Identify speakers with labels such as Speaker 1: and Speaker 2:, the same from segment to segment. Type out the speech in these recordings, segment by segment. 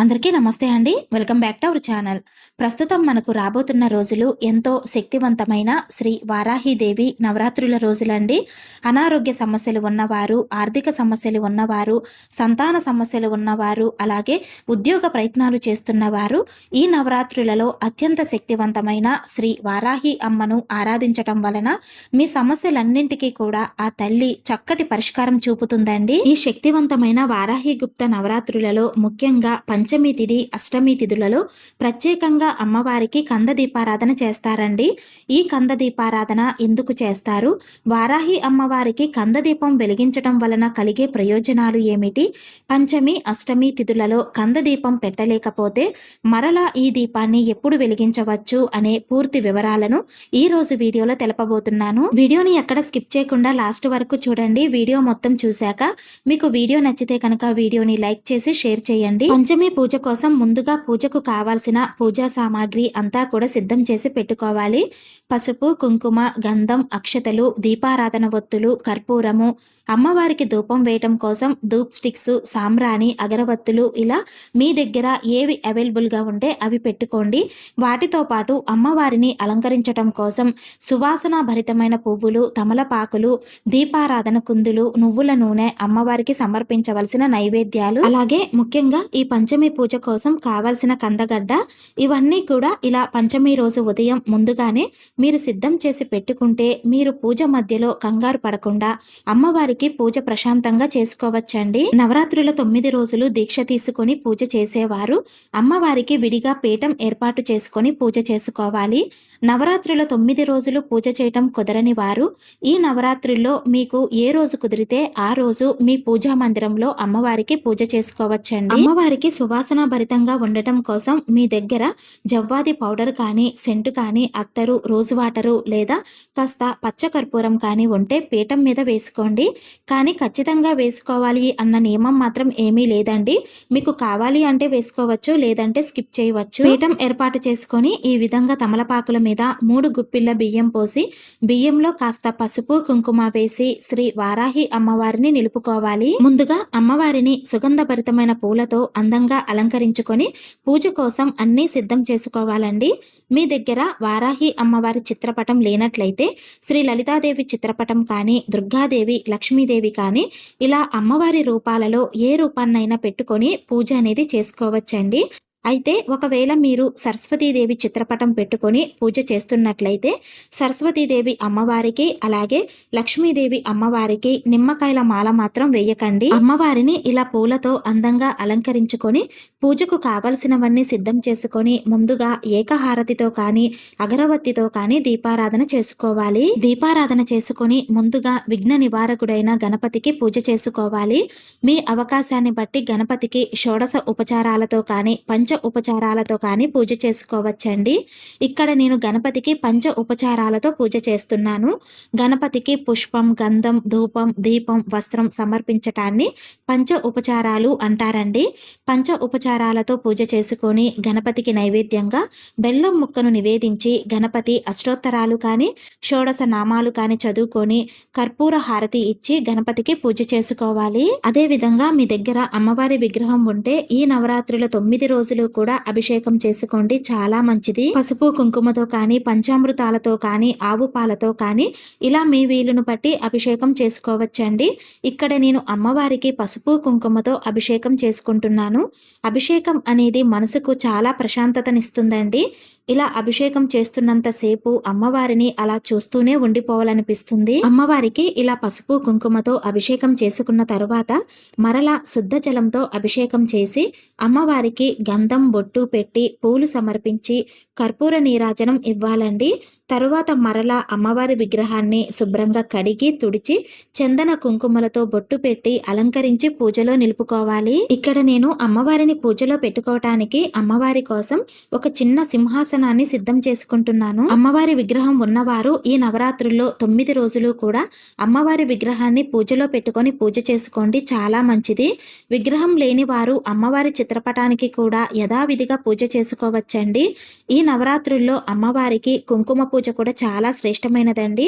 Speaker 1: అందరికీ నమస్తే అండి. Welcome back to our channel. ప్రస్తుతం మనకు రాబోతున్న రోజులు ఎంతో శక్తివంతమైన శ్రీ వారాహిదేవి నవరాత్రుల రోజులండి. అనారోగ్య సమస్యలు ఉన్నవారు, ఆర్థిక సమస్యలు ఉన్నవారు, సంతాన సమస్యలు ఉన్నవారు, అలాగే ఉద్యోగ ప్రయత్నాలు చేస్తున్నవారు ఈ నవరాత్రులలో అత్యంత శక్తివంతమైన శ్రీ వారాహి అమ్మను ఆరాధించటం వలన మీ సమస్యలన్నింటికీ కూడా ఆ తల్లి చక్కటి పరిష్కారం చూపుతుందండి. ఈ శక్తివంతమైన వారాహి గుప్త నవరాత్రులలో ముఖ్యంగా పంచమి తిథి, అష్టమి తిథులలో ప్రత్యేకంగా అమ్మవారికి కంద దీపారాధన చేస్తారండి. ఈ కంద దీపారాధన ఎందుకు చేస్తారు? వారాహి అమ్మవారికి కంద దీపం వెలిగించటం వలన కలిగే ప్రయోజనాలు ఏమిటి? పంచమి, అష్టమి తిథులలో కంద దీపం పెట్టలేకపోతే మరలా ఈ దీపాన్ని ఎప్పుడు వెలిగించవచ్చు అనే పూర్తి వివరాలను ఈ రోజు వీడియోలో తెలపబోతున్నాను. వీడియోని ఎక్కడ స్కిప్ చేయకుండా లాస్ట్ వరకు చూడండి. వీడియో మొత్తం చూశాక మీకు వీడియో నచ్చితే కనుక వీడియోని లైక్ చేసి షేర్ చేయండి. పంచమి పూజ కోసం ముందుగా పూజకు కావాల్సిన పూజా సామాగ్రి అంతా కూడా సిద్ధం చేసి పెట్టుకోవాలి. పసుపు, కుంకుమ, గంధం, అక్షతలు, దీపారాధన ఒత్తులు, కర్పూరము, అమ్మవారికి ధూపం వేయటం కోసం ధూప్ స్టిక్స్, సాంబ్రాణి, అగరవత్తులు, ఇలా మీ దగ్గర ఏవి అవైలబుల్గా ఉంటే అవి పెట్టుకోండి. వాటితో పాటు అమ్మవారిని అలంకరించటం కోసం సువాసన భరితమైన పువ్వులు, తమలపాకులు, దీపారాధన కుందులు, నువ్వుల నూనె, అమ్మవారికి సమర్పించవలసిన నైవేద్యాలు, అలాగే ముఖ్యంగా ఈ పంచమి పూజ కోసం కావాల్సిన కందగడ్డ, ఇవన్నీ కూడా ఇలా పంచమి రోజు ఉదయం ముందుగానే మీరు సిద్ధం చేసి పెట్టుకుంటే మీరు పూజ మధ్యలో కంగారు పడకుండా అమ్మవారికి పూజ ప్రశాంతంగా చేసుకోవచ్చండి. నవరాత్రుల 9 రోజులు దీక్ష తీసుకొని పూజ చేసేవారు అమ్మవారికి విడిగా పీఠం ఏర్పాటు చేసుకొని పూజ చేసుకోవాలి. నవరాత్రుల 9 రోజులు పూజ చేయటం కుదరని వారు ఈ నవరాత్రుల్లో మీకు ఏ రోజు కుదిరితే ఆ రోజు మీ పూజా మందిరంలో అమ్మవారికి పూజ చేసుకోవచ్చండి. అమ్మవారికి సువాసన భరితంగా ఉండటం కోసం మీ దగ్గర జవ్వాది పౌడర్ కానీ, సెంటు కానీ, అత్తరు, రోజు వాటరు లేదా కాస్త పచ్చకర్పూరం కానీ ఉంటే పీఠం మీద వేసుకోండి. కానీ ఖచ్చితంగా వేసుకోవాలి అన్న నియమం మాత్రం ఏమీ లేదండి. మీకు కావాలి అంటే వేసుకోవచ్చు, లేదంటే స్కిప్ చేయవచ్చు. పీఠం ఏర్పాటు చేసుకొని ఈ విధంగా తమలపాకుల మీద 3 గుప్పిళ్ళ బియ్యం పోసి బియ్యంలో కాస్త పసుపు, కుంకుమ వేసి శ్రీ వారాహి అమ్మవారిని నిలుపుకోవాలి. ముందుగా అమ్మవారిని సుగంధభరితమైన పూలతో అందంగా అలంకరించుకొని పూజ కోసం అన్నీ సిద్ధం చేసుకోవాలండి. మీ దగ్గర వారాహి అమ్మవారి చిత్రపటం లేనట్లయితే శ్రీ లలితాదేవి చిత్రపటం కానీ, దుర్గాదేవి, లక్ష్మీదేవి కానీ ఇలా అమ్మవారి రూపాలలో ఏ రూపాన్నైనా పెట్టుకొని పూజ అనేది చేసుకోవచ్చండి. అయితే ఒకవేళ మీరు సరస్వతీదేవి చిత్రపటం పెట్టుకొని పూజ చేస్తున్నట్లయితే సరస్వతీదేవి అమ్మవారికి అలాగే లక్ష్మీదేవి అమ్మవారికి నిమ్మకాయల మాల మాత్రం వేయకండి. అమ్మవారిని ఇలా పూలతో అందంగా అలంకరించుకొని పూజకు కావలసినవన్నీ సిద్ధం చేసుకొని ముందుగా ఏకహారతితో కానీ, అగరవత్తితో కానీ దీపారాధన చేసుకోవాలి. దీపారాధన చేసుకొని ముందుగా విఘ్న నివారకుడైన గణపతికి పూజ చేసుకోవాలి. మీ అవకాశాన్ని బట్టి గణపతికి షోడశ ఉపచారాలతో కానీ, పంచ ఉపచారాలతో కానీ పూజ చేసుకోవచ్చండి. ఇక్కడ నేను గణపతికి పంచ ఉపచారాలతో పూజ చేస్తున్నాను. గణపతికి పుష్పం, గంధం, ధూపం, దీపం, వస్త్రం సమర్పించటాన్ని పంచ ఉపచారాలు అంటారండి. పంచ ఉపచారాలతో పూజ చేసుకొని గణపతికి నైవేద్యంగా బెల్లం ముక్కను నివేదించి గణపతి అష్టోత్తరాలు కానీ, షోడశ నామాలు కానీ చదువుకొని కర్పూర హారతి ఇచ్చి గణపతికి పూజ చేసుకోవాలి. అదే విధంగా మీ దగ్గర అమ్మవారి విగ్రహం ఉంటే ఈ నవరాత్రుల 9 రోజులు కూడా అభిషేకం చేసుకోండి, చాలా మంచిది. పసుపు కుంకుమతో కానీ, పంచామృతాలతో కానీ, ఆవు పాలతో కానీ ఇలా మీ వీలును బట్టి అభిషేకం చేసుకోవచ్చండి. ఇక్కడ నేను అమ్మవారికి పసుపు కుంకుమతో అభిషేకం చేసుకుంటున్నాను. అభిషేకం అనేది మనసుకు చాలా ప్రశాంతతనిస్తుందండి. ఇలా అభిషేకం చేస్తున్నంతసేపు అమ్మవారిని అలా చూస్తూనే ఉండిపోవాలనిపిస్తుంది. అమ్మవారికి ఇలా పసుపు కుంకుమతో అభిషేకం చేసుకున్న తరువాత మరలా శుద్ధ జలంతో అభిషేకం చేసి అమ్మవారికి గంధం బొట్టు పెట్టి పూలు సమర్పించి కర్పూర నీరాజనం ఇవ్వాలండి. తరువాత మరలా అమ్మవారి విగ్రహాన్ని శుభ్రంగా కడిగి తుడిచి చందన కుంకుమలతో బొట్టు పెట్టి అలంకరించి పూజలో నిలుపుకోవాలి. ఇక్కడ నేను అమ్మవారిని పూజలో పెట్టుకోవటానికి అమ్మవారి కోసం ఒక చిన్న సింహాసనాన్ని సిద్ధం చేసుకుంటున్నాను. అమ్మవారి విగ్రహం ఉన్నవారు ఈ నవరాత్రుల్లో 9 రోజులు కూడా అమ్మవారి విగ్రహాన్ని పూజలో పెట్టుకొని పూజ చేసుకోండి, చాలా మంచిది. విగ్రహం లేని వారు అమ్మవారి చిత్రపటానికి కూడా యథావిధిగా పూజ చేసుకోవచ్చండి. ఈ నవరాత్రుల్లో అమ్మవారికి కుంకుమ పూజ కూడా చాలా శ్రేష్టమైనదండి.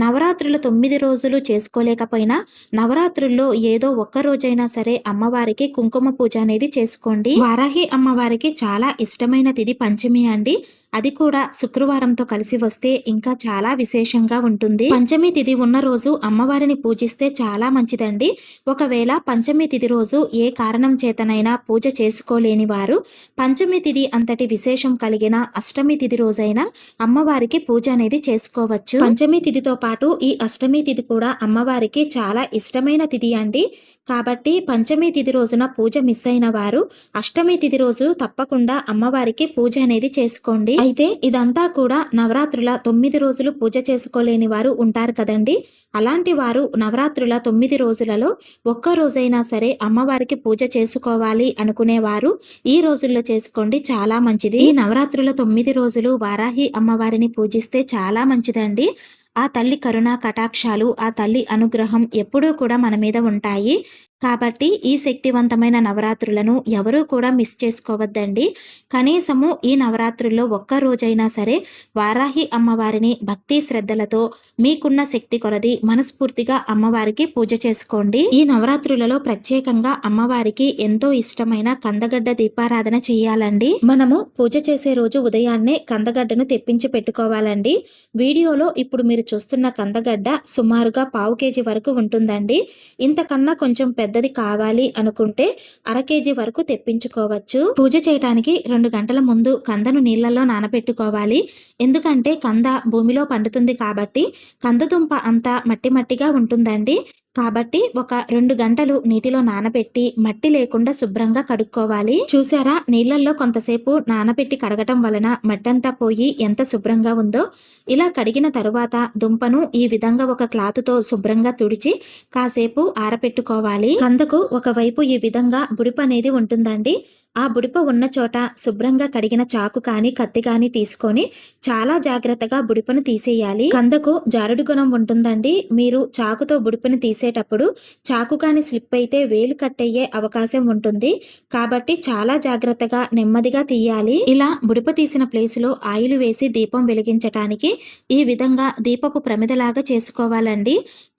Speaker 1: నవరాత్రులు 9 రోజులు చేసుకోలేకపోయినా నవరాత్రుల్లో ఏదో ఒక్క రోజైనా సరే అమ్మవారికి కుంకుమ పూజ అనేది చేసుకోండి. వారాహి అమ్మవారికి చాలా ఇష్టమైన తిథి పంచమి అండి. అది కూడా శుక్రవారంతో కలిసి వస్తే ఇంకా చాలా విశేషంగా ఉంటుంది. పంచమి తిథి ఉన్న రోజు అమ్మవారిని పూజిస్తే చాలా మంచిదండి. ఒకవేళ పంచమి తిథి రోజు ఏ కారణం చేతనైనా పూజ చేసుకోలేని వారు పంచమి తిథి అంతటి విశేషం కలిగిన అష్టమి తిథి రోజైనా అమ్మవారికి పూజ అనేది చేసుకోవచ్చు. పంచమి తిథితో పాటు ఈ అష్టమి తిథి కూడా అమ్మవారికి చాలా ఇష్టమైన తిథి అండి. కాబట్టి పంచమి తిథి రోజున పూజ మిస్ అయిన వారు అష్టమి తిథి రోజు తప్పకుండా అమ్మవారికి పూజ అనేది చేసుకోండి. అయితే ఇదంతా కూడా నవరాత్రుల 9 రోజులు పూజ చేసుకోలేని వారు ఉంటారు కదండి. అలాంటి వారు నవరాత్రుల 9 రోజులలో ఒక్క రోజైనా సరే అమ్మవారికి పూజ చేసుకోవాలి అనుకునేవారు ఈ రోజుల్లో చేసుకోండి, చాలా మంచిది. ఈ నవరాత్రుల 9 రోజులు వారాహి అమ్మవారిని పూజిస్తే చాలా మంచిదండి. ఆ తల్లి కరుణా కటాక్షాలు, ఆ తల్లి అనుగ్రహం ఎప్పుడూ కూడా మన మీద ఉంటాయి. కాబట్టి ఈ శక్తివంతమైన నవరాత్రులను ఎవరూ కూడా మిస్ చేసుకోవద్దండి. కనీసము ఈ నవరాత్రుల్లో ఒక్క రోజైనా సరే వారాహి అమ్మవారిని భక్తి శ్రద్ధలతో మీకున్న శక్తి కొలది మనస్ఫూర్తిగా అమ్మవారికి పూజ చేసుకోండి. ఈ నవరాత్రులలో ప్రత్యేకంగా అమ్మవారికి ఎంతో ఇష్టమైన కందగడ్డ దీపారాధన చేయాలండి. మనము పూజ చేసే రోజు ఉదయాన్నే కందగడ్డను తెప్పించి పెట్టుకోవాలండి. వీడియోలో ఇప్పుడు మీరు చూస్తున్న కందగడ్డ సుమారుగా 1/2 కేజీ వరకు ఉంటుందండి. ఇంతకన్నా కొంచెం పెద్దది కావాలి అనుకుంటే 1/2 కేజీ వరకు తెప్పించుకోవచ్చు. పూజ చేయడానికి 2 గంటల ముందు కందను నీళ్లలో నానబెట్టుకోవాలి. ఎందుకంటే కంద భూమిలో పండుతుంది కాబట్టి కందదుంప అంతా మట్టి మట్టిగా ఉంటుందండి. కాబట్టి ఒక 2 గంటలు నీటిలో నానబెట్టి మట్టి లేకుండా శుభ్రంగా కడుక్కోవాలి. చూసారా, నీళ్లలో కొంతసేపు నానబెట్టి కడగటం వలన మట్టంతా పోయి ఎంత శుభ్రంగా ఉందో. ఇలా కడిగిన తరువాత దుంపను ఈ విధంగా ఒక క్లాతుతో శుభ్రంగా తుడిచి కాసేపు ఆరపెట్టుకోవాలి. కందకు ఒకవైపు ఈ విధంగా బుడిప అనేది ఉంటుందండి. ఆ బుడిప ఉన్న చోట శుభ్రంగా కడిగిన చాకు కానీ కత్తి కానీ తీసుకొని చాలా జాగ్రత్తగా బుడిపను తీసేయాలి. కందకు జారుడు గుణం ఉంటుందండి. మీరు చాకుతో బుడిపను తీసేటప్పుడు చాకు కానీ స్లిప్ అయితే వేలు కట్టయ్యే అవకాశం ఉంటుంది. కాబట్టి చాలా జాగ్రత్తగా నెమ్మదిగా తీయాలి. ఇలా బుడిప తీసిన ప్లేసులో ఆయిల్ వేసి దీపం వెలిగించటానికి ఈ విధంగా దీపపు ప్రమిదలాగా చేసుకోవాలండి.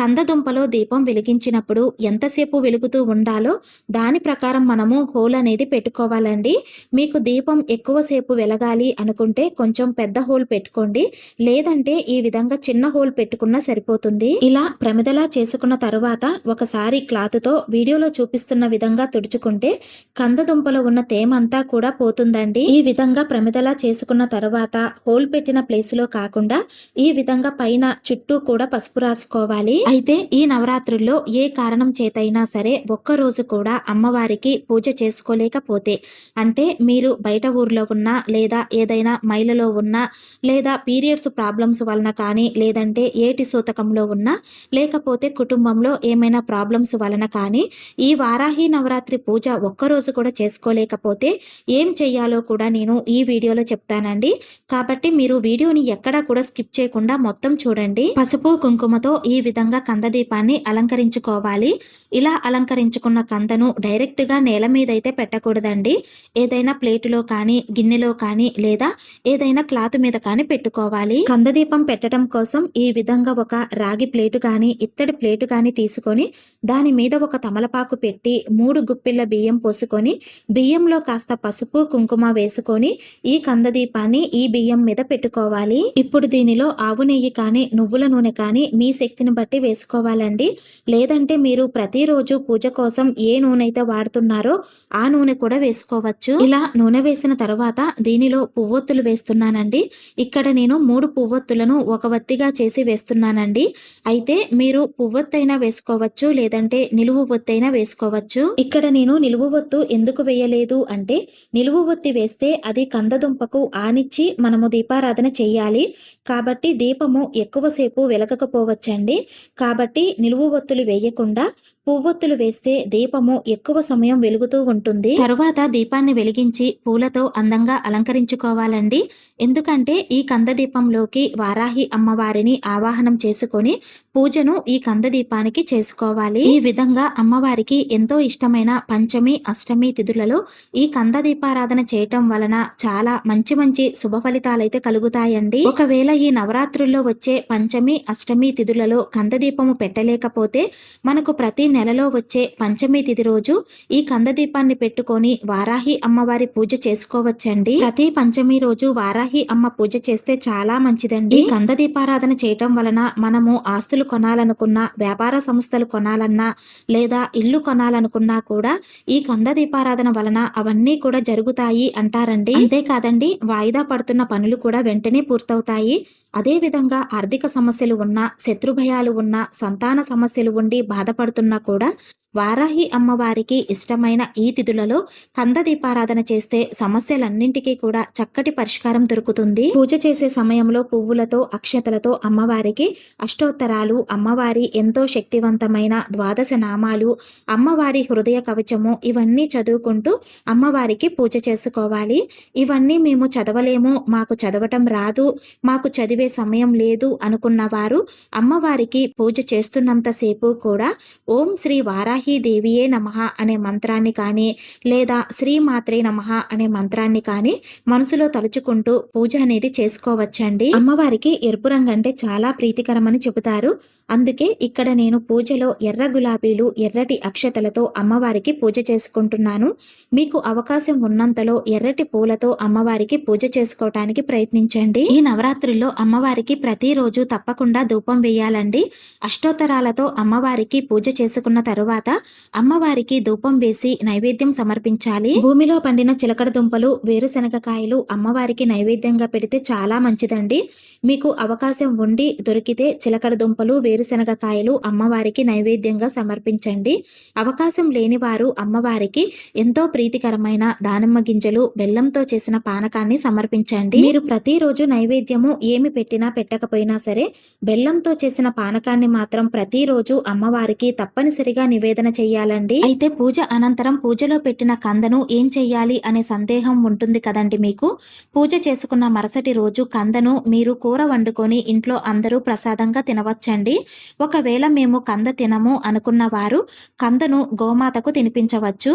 Speaker 1: కందదుంపలో దీపం వెలిగించినప్పుడు ఎంతసేపు వెలుగుతూ ఉండాలో దాని ప్రకారం మనము హోల్ అనేది పెట్టుకోవాలండి. మీకు దీపం ఎక్కువసేపు వెలగాలి అనుకుంటే కొంచెం పెద్ద హోల్ పెట్టుకోండి. లేదంటే ఈ విధంగా చిన్న హోల్ పెట్టుకున్నా సరిపోతుంది. ఇలా ప్రమిదలా చేసుకున్న తరువాత ఒకసారి క్లాతుతో వీడియోలో చూపిస్తున్న విధంగా తుడుచుకుంటే కందదుంపలో ఉన్న తేమంతా కూడా పోతుందండి. ఈ విధంగా ప్రమిదలా చేసుకున్న తరువాత హోల్ పెట్టిన ప్లేసులో కాకుండా ఈ విధంగా పైన చుట్టూ కూడా పసుపు రాసుకోవాలి. అయితే ఈ నవరాత్రుల్లో ఏ కారణం చేతైనా సరే ఒక్క రోజు కూడా అమ్మవారికి పూజ చేసుకోలేకపోతే, అంటే మీరు బయట ఊర్లో ఉన్నా లేదా ఏదైనా మైలలో ఉన్నా లేదా పీరియడ్స్ ప్రాబ్లమ్స్ వలన కానీ లేదంటే ఏటి సూతకంలో ఉన్నా లేకపోతే కుటుంబంలో ఏమైనా ప్రాబ్లమ్స్ వలన కానీ ఈ వారాహి నవరాత్రి పూజ ఒక్కరోజు కూడా చేసుకోలేకపోతే ఏం చెయ్యాలో కూడా నేను ఈ వీడియోలో చెప్తానండి. కాబట్టి మీరు వీడియోని ఎక్కడా కూడా స్కిప్ చేయకుండా మొత్తం చూడండి. పసుపు కుంకుమతో ఈ విధంగా కందదీపాన్ని అలంకరించుకోవాలి. ఇలా అలంకరించుకున్న కందను డైరెక్ట్గా నేల మీద అయితే పెట్టకూడదండి. ఏదైనా ప్లేటులో కానీ గిన్నెలో కానీ లేదా ఏదైనా క్లాత్ మీద కానీ పెట్టుకోవాలి. కందదీపం పెట్టడం కోసం ఈ విధంగా ఒక రాగి ప్లేటు కానీ ఇత్తడి ప్లేటు కానీ తీసుకొని దాని మీద ఒక తమలపాకు పెట్టి 3 గుప్పిళ్ళ బియ్యం పోసుకొని బియ్యంలో కాస్త పసుపు కుంకుమ వేసుకొని ఈ కందదీపాన్ని ఈ బియ్యం మీద పెట్టుకోవాలి. ఇప్పుడు దీనిలో ఆవు నెయ్యి కానీ నువ్వుల నూనె కానీ మీ శక్తిని బట్టి వేసుకోవాలండి. లేదంటే మీరు ప్రతిరోజు పూజ కోసం ఏ నూనె అయితే వాడుతున్నారో ఆ నూనె కూడా వేసుకోవచ్చు. ఇలా నూనె వేసిన తర్వాత దీనిలో పువ్వొత్తులు వేస్తున్నానండి. ఇక్కడ నేను 3 పువ్వొత్తులను ఒక వత్తిగా చేసి వేస్తున్నానండి. అయితే మీరు పువ్వొత్తైనా వేసుకోవచ్చు, లేదంటే నిలువు ఒత్తైనా వేసుకోవచ్చు. ఇక్కడ నేను నిలువు ఒత్తు ఎందుకు వేయలేదు అంటే నిలువు ఒత్తి వేస్తే అది కందదుంపకు ఆనిచ్చి మనము దీపారాధన చెయ్యాలి. కాబట్టి దీపము ఎక్కువసేపు వెలగకపోవచ్చండి. కాబట్టి నిలువు ఒత్తులు వేయకుండా పువ్వొత్తులు వేస్తే దీపము ఎక్కువ సమయం వెలుగుతూ ఉంటుంది. తరువాత దీపాన్ని వెలిగించి పూలతో అందంగా అలంకరించుకోవాలండి. ఎందుకంటే ఈ కంద దీపంలోకి వారాహి అమ్మవారిని ఆవాహనం చేసుకొని పూజను ఈ కంద దీపానికి చేసుకోవాలి. ఈ విధంగా అమ్మవారికి ఎంతో ఇష్టమైన పంచమి, అష్టమి తిథులలో ఈ కంద దీపారాధన చేయటం వలన చాలా మంచి మంచి శుభ ఫలితాలైతే కలుగుతాయండి. ఒకవేళ ఈ నవరాత్రుల్లో వచ్చే పంచమి, అష్టమి తిథులలో కంద దీపము పెట్టలేకపోతే మనకు ప్రతి నెలలో వచ్చే పంచమి తిథి రోజు ఈ కంద దీపాన్ని పెట్టుకొని వారాహి అమ్మవారి పూజ చేసుకోవచ్చండి. ప్రతి పంచమి రోజు వారాహి అమ్మ పూజ చేస్తే చాలా మంచిదండి. ఈ కంద దీపారాధన చేయటం వలన మనము ఆస్తులు కొనాలనుకున్నా, వ్యాపార సంస్థలు కొనాలన్నా, లేదా ఇల్లు కొనాలనుకున్నా కూడా ఈ కంద దీపారాధన వలన అవన్నీ కూడా జరుగుతాయి అంటారండి. అంతేకాదండి, వాయిదా పడుతున్న పనులు కూడా వెంటనే పూర్తవుతాయి. అదే విధంగా ఆర్థిక సమస్యలు ఉన్నా, శత్రుభయాలు ఉన్నా, సంతాన సమస్యలు ఉండి బాధపడుతున్నా కూడా వారాహి అమ్మవారికి ఇష్టమైన ఈ తిథులలో కంద దీపారాధన చేస్తే సమస్యలన్నింటికీ కూడా చక్కటి పరిష్కారం దొరుకుతుంది. పూజ చేసే సమయంలో పువ్వులతో, అక్షతలతో అమ్మవారికి అష్టోత్తరాలు, అమ్మవారి ఎంతో శక్తివంతమైన ద్వాదశ నామాలు, అమ్మవారి హృదయ కవచము ఇవన్నీ చదువుకుంటూ అమ్మవారికి పూజ చేసుకోవాలి. ఇవన్నీ మేము చదవలేము, మాకు చదవటం రాదు, మాకు చదివే సమయం లేదు అనుకున్న వారు అమ్మవారికి పూజ చేస్తున్నంతసేపు కూడా ఓం శ్రీ వారాహి దేవియే నమః అనే మంత్రాన్ని కానీ, లేదా శ్రీ మాత్రే నమః అనే మంత్రాన్ని కానీ మనసులో తలుచుకుంటూ పూజ అనేది చేసుకోవచ్చండి. అమ్మవారికి ఎరుపు రంగు అంటే చాలా ప్రీతికరమని చెబుతారు. అందుకే ఇక్కడ నేను పూజలో ఎర్ర గులాబీలు, ఎర్రటి అక్షతలతో అమ్మవారికి పూజ చేసుకుంటున్నాను. మీకు అవకాశం ఉన్నంతలో ఎర్రటి పూలతో అమ్మవారికి పూజ చేసుకోవటానికి ప్రయత్నించండి. ఈ నవరాత్రుల్లో అమ్మవారికి ప్రతిరోజు తప్పకుండా ధూపం వేయాలండి. అష్టోత్తరాలతో అమ్మవారికి పూజ చేసుకున్న తరువాత అమ్మవారికి ధూపం వేసి నైవేద్యం సమర్పించాలి. భూమిలో పండిన చిలకడ దుంపలు, వేరుశనగకాయలు అమ్మవారికి నైవేద్యంగా పెడితే చాలా మంచిదండి. మీకు అవకాశం ఉండి దొరికితే చిలకడ దుంపలు, వేరుశనగకాయలు అమ్మవారికి నైవేద్యంగా సమర్పించండి. అవకాశం లేని వారు అమ్మవారికి ఎంతో ప్రీతికరమైన దానిమ్మ గింజలు, బెల్లంతో చేసిన పానకాన్ని సమర్పించండి. మీరు ప్రతిరోజు నైవేద్యము ఏమి పెట్టినా పెట్టకపోయినా సరే బెల్లంతో చేసిన పానకాన్ని మాత్రం ప్రతిరోజు అమ్మవారికి తప్పనిసరిగా నివేదన చెయ్యాలండి. అయితే పూజ అనంతరం పూజలో పెట్టిన కందను ఏం చెయ్యాలి అనే సందేహం ఉంటుంది కదండి మీకు. పూజ చేసుకున్న మరుసటి రోజు కందను మీరు కూర వండుకొని ఇంట్లో అందరూ ప్రసాదంగా తినవచ్చండి. ఒకవేళ మేము కంద తినము అనుకున్న వారు కందను గోమాతకు తినిపించవచ్చు.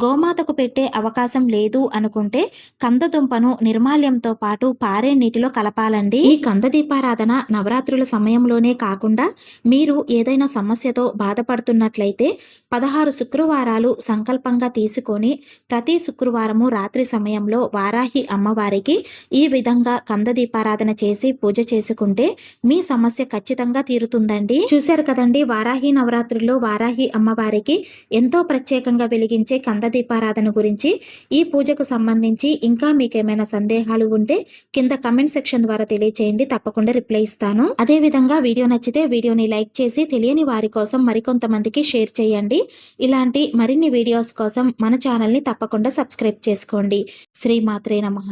Speaker 1: గోమాతకు పెట్టే అవకాశం లేదు అనుకుంటే కంద దుంపను నిర్మాల్యంతో పాటు పారే నీటిలో కలపాలండి. ఈ కంద దీపారాధన నవరాత్రుల సమయంలోనే కాకుండా మీరు ఏదైనా సమస్యతో బాధపడుతున్నట్లయితే 16 శుక్రవారాలు సంకల్పంగా తీసుకొని ప్రతి శుక్రవారము రాత్రి సమయంలో వారాహి అమ్మవారికి ఈ విధంగా కంద దీపారాధన చేసి పూజ చేసుకుంటే మీ సమస్య ఖచ్చితంగా తీరుతుందండి. చూశారు కదండి, వారాహి నవరాత్రుల్లో వారాహి అమ్మవారికి ఎంతో ప్రత్యేకంగా వెలిగించే కంద దీపారాధన గురించి. ఈ పూజకు సంబంధించి ఇంకా మీకేమైనా సందేహాలు ఉంటే కింద కమెంట్ సెక్షన్ ద్వారా తెలియచేయండి, తప్పకుండా రిప్లై ఇస్తాను. అదే విధంగా వీడియో నచ్చితే వీడియోని లైక్ చేసి తెలియని వారి కోసం మరికొంతమందికి షేర్ చేయండి. ఇలాంటి మరిన్ని వీడియోస్ కోసం మన ఛానల్ని తప్పకుండా సబ్స్క్రైబ్ చేసుకోండి. శ్రీ మాత్రే నమః.